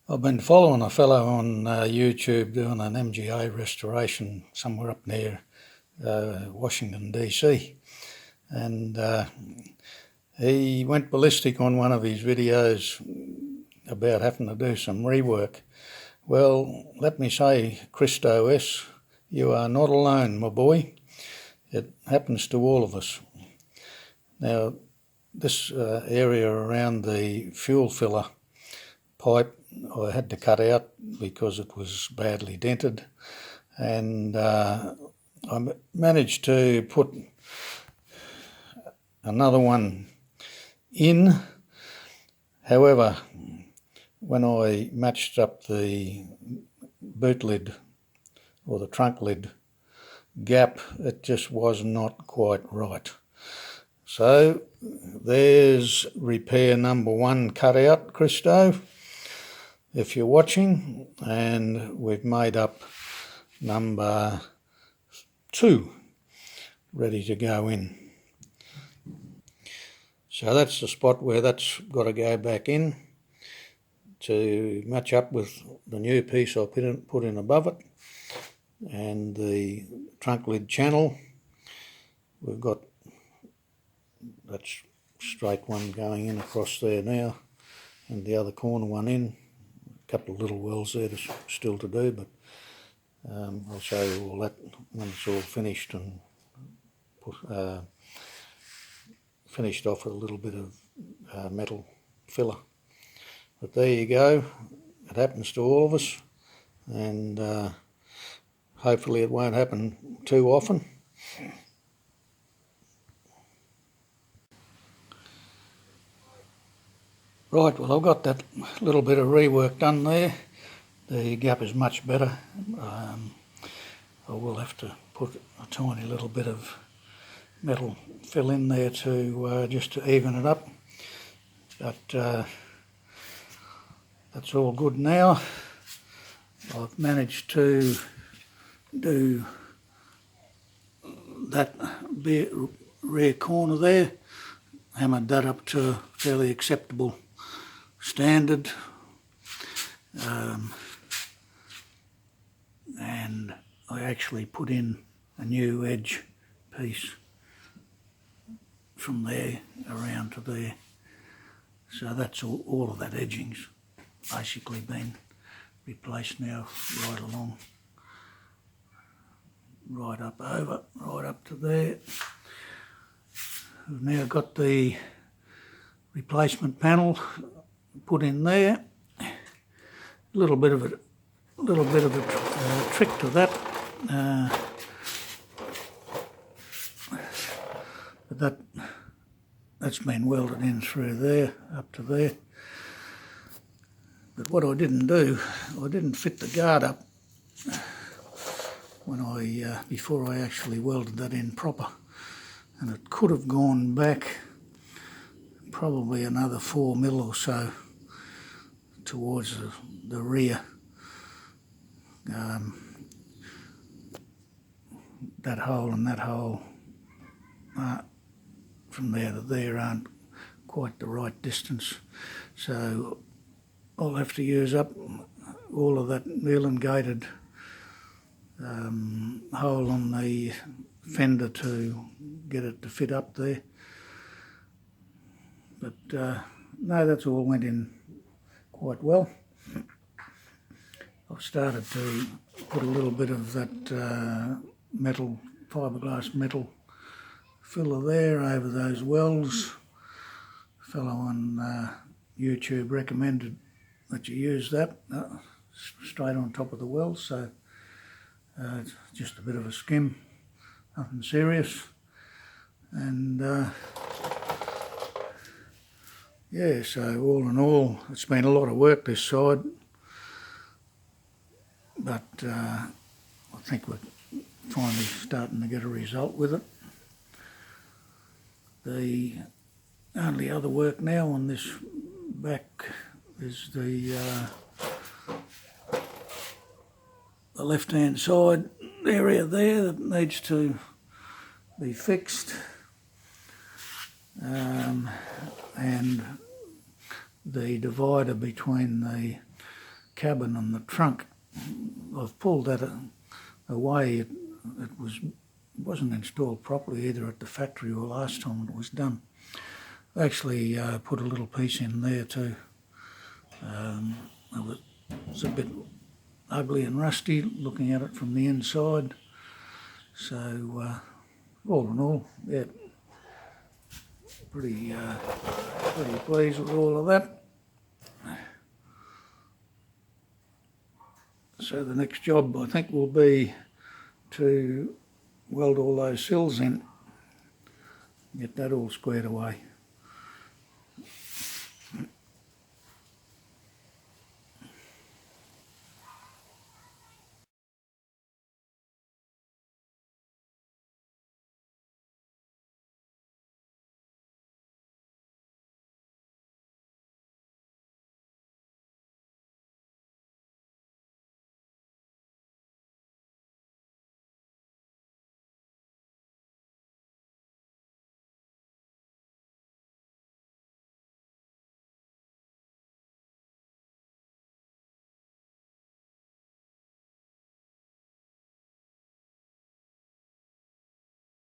I've been following a fellow on YouTube doing an MGA restoration somewhere up near Washington DC, and he went ballistic on one of his videos about having to do some rework. Well, let me say, Christo S, you are not alone, my boy. It happens to all of us. Now, this area around the fuel filler pipe I had to cut out because it was badly dented, and I managed to put another one in. However, when I matched up the boot lid or the trunk lid gap, it just was not quite right. So there's repair number one cut out, Christo, if you're watching, and we've made up number two ready to go in. So that's the spot where that's got to go back in to match up with the new piece I put in above it, and the trunk lid channel. We've got that straight one going in across there now, and the other corner one in. A couple of little wells there still to do, but I'll show you all that when it's all finished and finished off with a little bit of metal filler. But there you go. It happens to all of us, and hopefully it won't happen too often. Right, well, I've got that little bit of rework done there. The gap is much better. I will have to put a tiny little bit of metal fill in there to just to even it up. But that's all good now. I've managed to do that rear corner there, hammered that up to a fairly acceptable standard, and I actually put in a new edge piece from there around to there. So that's all of that edging's basically been replaced now, right along, right up over, right up to there. We've now got the replacement panel put in there. A little bit of a trick to that, but that's been welded in through there up to there. But what I didn't do, I didn't fit the guard up when before I actually welded that in proper, and it could have gone back probably another 4mm or so towards the rear. That hole and that hole from there to there aren't quite the right distance, so I'll have to use up all of that elongated hole on the fender to get it to fit up there. But no, that's all went in quite well. I've started to put a little bit of that metal, fiberglass metal filler there over those wells. A fellow on YouTube recommended that you use that straight on top of the wells, so it's just a bit of a skim, nothing serious. And yeah, so all in all, it's been a lot of work this side, but I think we're finally starting to get a result with it. The only other work now on this back is the left-hand side area there that needs to be fixed, and the divider between the cabin and the trunk. I've pulled that away. It wasn't installed properly either at the factory or last time it was done. I actually put a little piece in there too. It was a bit ugly and rusty looking at it from the inside. So all in all, yeah, pretty pleased with all of that. So the next job I think will be to weld all those sills in, get that all squared away.